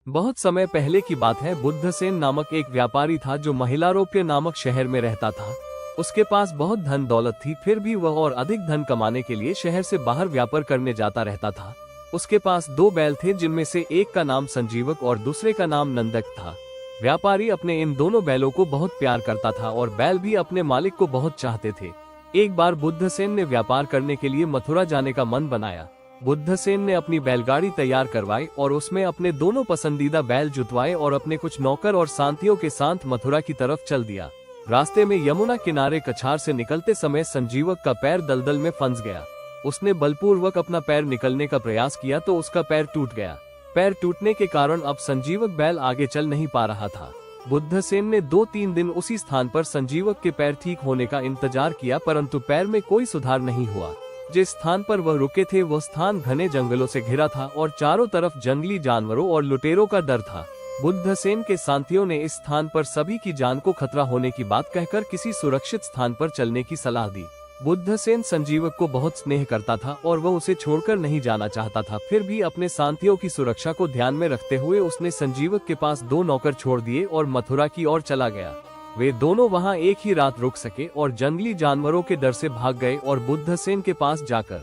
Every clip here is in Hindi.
बहुत समय पहले की बात है। बुद्धसेन नामक एक व्यापारी था जो महिलारोप्य नामक शहर में रहता था। उसके पास बहुत धन दौलत थी, फिर भी वह और अधिक धन कमाने के लिए शहर से बाहर व्यापार करने जाता रहता था। उसके पास 2 बैल थे, जिनमें से एक का नाम संजीवक और दूसरे का नाम नंदक था। व्यापारी अपने इन दोनों बैलों को बहुत प्यार करता था और बैल भी अपने मालिक को बहुत चाहते थे। एक बार बुद्धसेन ने व्यापार करने के लिए मथुरा जाने का मन बनाया। बुद्धसेन ने अपनी बैलगाड़ी तैयार करवाई और उसमें अपने दोनों पसंदीदा बैल जुतवाए और अपने कुछ नौकर और साथियों के साथ मथुरा की तरफ चल दिया। रास्ते में यमुना किनारे कछार से निकलते समय संजीवक का पैर दलदल में फंस गया। उसने बलपूर्वक अपना पैर निकलने का प्रयास किया तो उसका पैर टूट गया। पैर टूटने के कारण अब संजीवक बैल आगे चल नहीं पा रहा था। बुद्धसेन ने 2-3 दिन उसी स्थान पर संजीवक के पैर ठीक होने का इंतजार किया, परंतु पैर में कोई सुधार नहीं हुआ। जिस स्थान पर वह रुके थे वह स्थान घने जंगलों से घिरा था और चारों तरफ जंगली जानवरों और लुटेरों का डर था। बुद्धसेन के साथियों ने इस स्थान पर सभी की जान को खतरा होने की बात कहकर किसी सुरक्षित स्थान पर चलने की सलाह दी। बुद्धसेन संजीवक को बहुत स्नेह करता था और वह उसे छोड़कर नहीं जाना चाहता था। फिर भी अपने साथियों की सुरक्षा को ध्यान में रखते हुए उसने संजीवक के पास 2 नौकर छोड़ दिए और मथुरा की ओर चला गया। वे दोनों वहां एक ही रात रुक सके और जंगली जानवरों के डर से भाग गए और बुद्धसेन के पास जाकर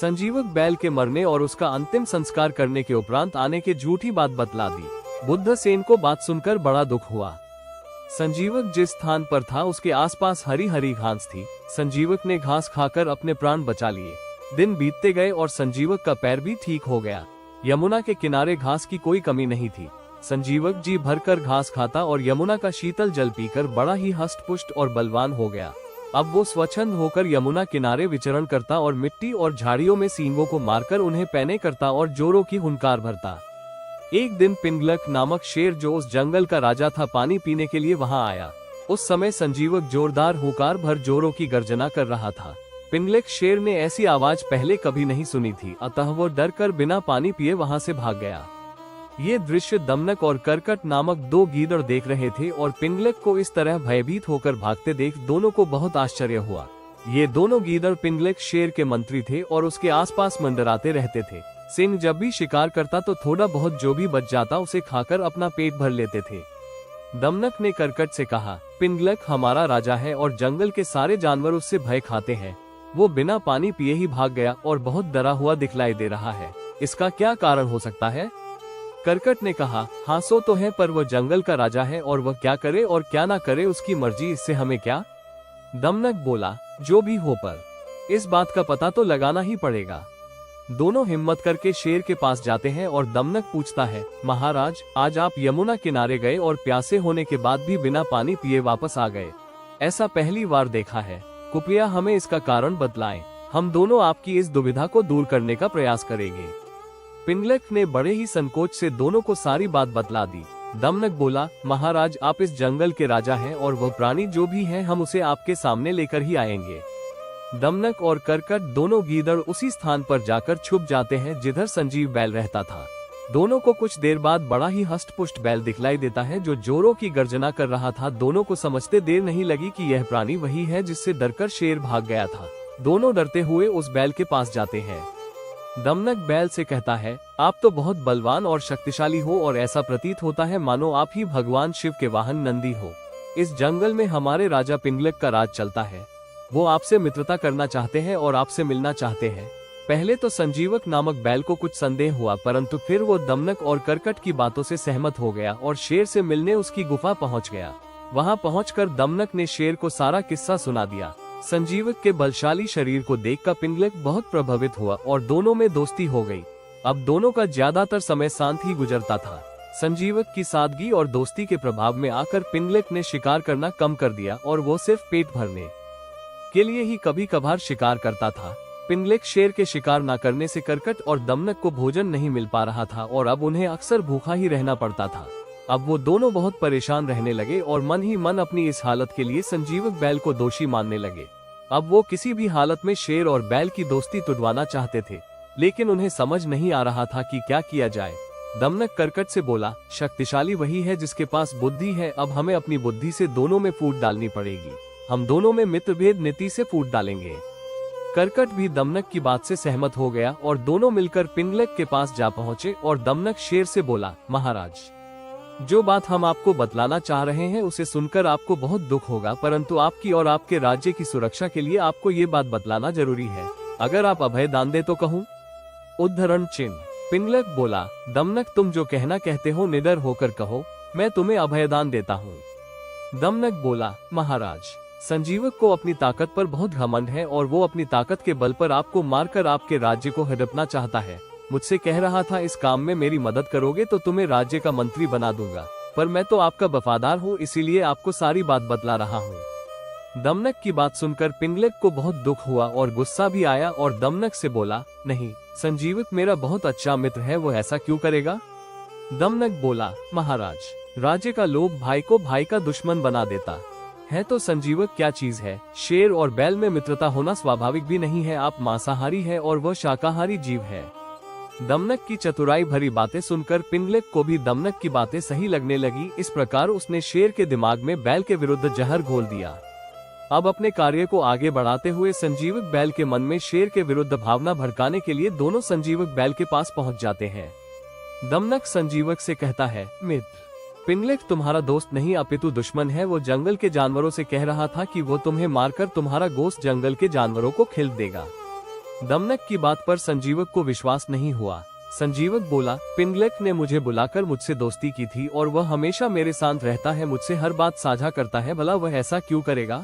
संजीवक बैल के मरने और उसका अंतिम संस्कार करने के उपरांत आने की झूठी बात बतला दी। बुद्धसेन को बात सुनकर बड़ा दुख हुआ। संजीवक जिस स्थान पर था उसके आसपास हरी हरी घास थी। संजीवक ने घास खाकर अपने प्राण बचा लिए। दिन बीतते गए और संजीवक का पैर भी ठीक हो गया। यमुना के किनारे घास की कोई कमी नहीं थी। संजीवक जी भरकर घास खाता और यमुना का शीतल जल पीकर बड़ा ही हष्ट-पुष्ट और बलवान हो गया। अब वो स्वच्छंद होकर यमुना किनारे विचरण करता और मिट्टी और झाड़ियों में सींगों को मारकर उन्हें पैने करता और जोरों की हुंकार भरता। एक दिन पिंगलक नामक शेर, जो उस जंगल का राजा था, पानी पीने के लिए वहां आया। उस समय संजीवक जोरदार हुंकार भर जोरों की गर्जना कर रहा था। पिंगलक शेर ने ऐसी आवाज पहले कभी नहीं सुनी थी, अतः वो डर कर बिना पानी पिए वहां से भाग गया। ये दृश्य दमनक और करकट नामक 2 गीदड़ देख रहे थे और पिंगलक को इस तरह भयभीत होकर भागते देख दोनों को बहुत आश्चर्य हुआ। ये दोनों गीदड़ पिंगलक शेर के मंत्री थे और उसके आसपास मंडराते रहते थे। सिंह जब भी शिकार करता तो थोड़ा बहुत जो भी बच जाता उसे खाकर अपना पेट भर लेते थे। दमनक ने करकट से कहा, पिंगलक हमारा राजा है और जंगल के सारे जानवर उससे भय खाते हैं। वो बिना पानी पिए ही भाग गया और बहुत डरा हुआ दिखलाई दे रहा है। इसका क्या कारण हो सकता है? करकट ने कहा, हाँ सो तो है, पर वह जंगल का राजा है और वह क्या करे और क्या ना करे उसकी मर्जी, इससे हमें क्या। दमनक बोला, जो भी हो, पर इस बात का पता तो लगाना ही पड़ेगा। दोनों हिम्मत करके शेर के पास जाते हैं और दमनक पूछता है, महाराज, आज आप यमुना किनारे गए और प्यासे होने के बाद भी बिना पानी पिए वापस आ गए। ऐसा पहली बार देखा है। कृपया हमें इसका कारण बतलाएं। हम दोनों आपकी इस दुविधा को दूर करने का प्रयास करेंगे। पिंगलक ने बड़े ही संकोच से दोनों को सारी बात बतला दी। दमनक बोला, महाराज, आप इस जंगल के राजा हैं और वह प्राणी जो भी है हम उसे आपके सामने लेकर ही आएंगे। दमनक और करकट दोनों गीदड़ उसी स्थान पर जाकर छुप जाते हैं जिधर संजीव बैल रहता था। दोनों को कुछ देर बाद बड़ा ही हष्ट-पुष्ट बैल दिखलाई देता है जो जोरों की गर्जना कर रहा था। दोनों को समझते देर नहीं लगी कि यह प्राणी वही है जिससे डरकर शेर भाग गया था। दोनों डरते हुए उस बैल के पास जाते हैं। दमनक बैल से कहता है, आप तो बहुत बलवान और शक्तिशाली हो और ऐसा प्रतीत होता है मानो आप ही भगवान शिव के वाहन नंदी हो। इस जंगल में हमारे राजा पिंगलक का राज चलता है। वो आपसे मित्रता करना चाहते हैं और आपसे मिलना चाहते हैं। पहले तो संजीवक नामक बैल को कुछ संदेह हुआ, परंतु फिर वो दमनक और करकट की बातों से सहमत हो गया और शेर से मिलने उसकी गुफा पहुंच गया। वहां पहुंचकर दमनक ने शेर को सारा किस्सा सुना दिया। संजीवक के बलशाली शरीर को देखकर पिंगलक बहुत प्रभावित हुआ और दोनों में दोस्ती हो गई। अब दोनों का ज्यादातर समय शांत ही गुजरता था। संजीवक की सादगी और दोस्ती के प्रभाव में आकर पिंगलक ने शिकार करना कम कर दिया और वो सिर्फ पेट भरने के लिए ही कभी कभार शिकार करता था। पिंगलक शेर के शिकार न करने से करकट और दमनक को भोजन नहीं मिल पा रहा था और अब उन्हें अक्सर भूखा ही रहना पड़ता था। अब वो दोनों बहुत परेशान रहने लगे और मन ही मन अपनी इस हालत के लिए संजीवक बैल को दोषी मानने लगे। अब वो किसी भी हालत में शेर और बैल की दोस्ती तुड़वाना चाहते थे, लेकिन उन्हें समझ नहीं आ रहा था कि क्या किया जाए। दमनक करकट से बोला, शक्तिशाली वही है जिसके पास बुद्धि है। अब हमें अपनी बुद्धि से दोनों में फूट डालनी पड़ेगी। हम दोनों में मित्रभेद नीति से फूट डालेंगे। करकट भी दमनक की बात से सहमत हो गया और दोनों मिलकर पिंगलक के पास जा पहुंचे और दमनक शेर से बोला, महाराज, जो बात हम आपको बतलाना चाह रहे हैं उसे सुनकर आपको बहुत दुख होगा, परंतु आपकी और आपके राज्य की सुरक्षा के लिए आपको ये बात बतलाना जरूरी है। अगर आप अभय दान दे तो कहूँ। उद्धरण चिन्ह। पिंगलक बोला, दमनक, तुम जो कहना कहते हो निडर होकर कहो, मैं तुम्हें अभयदान देता हूँ। दमनक बोला, महाराज, संजीवक को अपनी ताकत पर बहुत घमंड है और वो अपनी ताकत के बल पर आपको मारकर आपके राज्य को हड़पना चाहता है। मुझसे कह रहा था इस काम में मेरी मदद करोगे तो तुम्हें राज्य का मंत्री बना दूंगा, पर मैं तो आपका वफादार हूँ, इसीलिए आपको सारी बात बतला रहा हूँ। दमनक की बात सुनकर पिंगलक को बहुत दुख हुआ और गुस्सा भी आया और दमनक से बोला, नहीं, संजीवक मेरा बहुत अच्छा मित्र है, वो ऐसा क्यों करेगा। दमनक बोला, महाराज, राज्य का लोभ भाई को भाई का दुश्मन बना देता है, तो संजीवक क्या चीज है। शेर और बैल में मित्रता होना स्वाभाविक भी नहीं है, आप मांसाहारी है और वह शाकाहारी जीव है। दमनक की चतुराई भरी बातें सुनकर पिंगलक को भी दमनक की बातें सही लगने लगी। इस प्रकार उसने शेर के दिमाग में बैल के विरुद्ध जहर घोल दिया। अब अपने कार्य को आगे बढ़ाते हुए संजीवक बैल के मन में शेर के विरुद्ध भावना भड़काने के लिए दोनों संजीवक बैल के पास पहुंच जाते हैं। दमनक संजीवक से कहता है, मित्र, पिंगलक तुम्हारा दोस्त नहीं अपितु दुश्मन है। वो जंगल के जानवरों से कह रहा था कि वो तुम्हें मारकर तुम्हारा गोश्त जंगल के जानवरों को खिल देगा। दमनक की बात पर संजीवक को विश्वास नहीं हुआ। संजीवक बोला, पिंगलक ने मुझे बुलाकर मुझसे दोस्ती की थी और वह हमेशा मेरे साथ रहता है, मुझसे हर बात साझा करता है, भला वह ऐसा क्यों करेगा।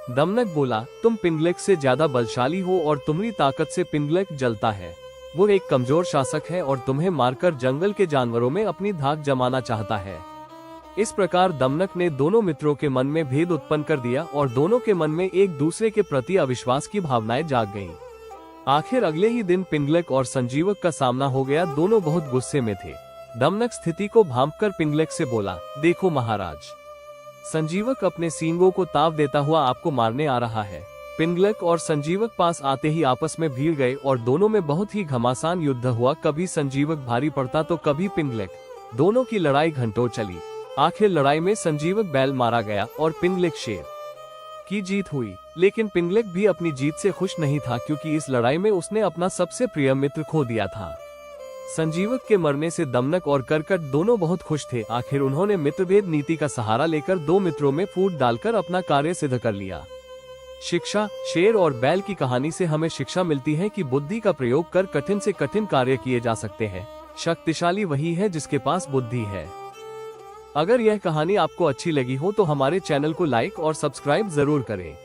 दमनक बोला, तुम पिंगलक से ज्यादा बलशाली हो और तुम्हारी ताकत से पिंगलक जलता है। वो एक कमजोर शासक है और तुम्हें मारकर जंगल के जानवरों में अपनी धाक जमाना चाहता है। इस प्रकार दमनक ने दोनों मित्रों के मन में भेद उत्पन्न कर दिया और दोनों के मन में एक दूसरे के प्रति अविश्वास की भावनाएं जाग गईं। आखिर अगले ही दिन पिंगलक और संजीवक का सामना हो गया। दोनों बहुत गुस्से में थे। दमनक स्थिति को भांपकर पिंगलक से बोला, देखो महाराज, संजीवक अपने सींगों को ताव देता हुआ आपको मारने आ रहा है। पिंगलक और संजीवक पास आते ही आपस में भिड़ गए और दोनों में बहुत ही घमासान युद्ध हुआ। कभी संजीवक भारी पड़ता तो कभी पिंगलक। दोनों की लड़ाई घंटों चली। आखिर लड़ाई में संजीवक बैल मारा गया और पिंगलक शेर की जीत हुई। लेकिन पिंगलक भी अपनी जीत से खुश नहीं था, क्योंकि इस लड़ाई में उसने अपना सबसे प्रिय मित्र खो दिया था। संजीवक के मरने से दमनक और करकट दोनों बहुत खुश थे। आखिर उन्होंने मित्रभेद नीति का सहारा लेकर दो मित्रों में फूट डालकर अपना कार्य सिद्ध कर लिया। शिक्षा। शेर और बैल की कहानी से हमें शिक्षा मिलती है कि बुद्धि का प्रयोग कर कठिन से कठिन कार्य किए जा सकते हैं। शक्तिशाली वही है जिसके पास बुद्धि है। अगर यह कहानी आपको अच्छी लगी हो तो हमारे चैनल को लाइक और सब्सक्राइब जरूर करें।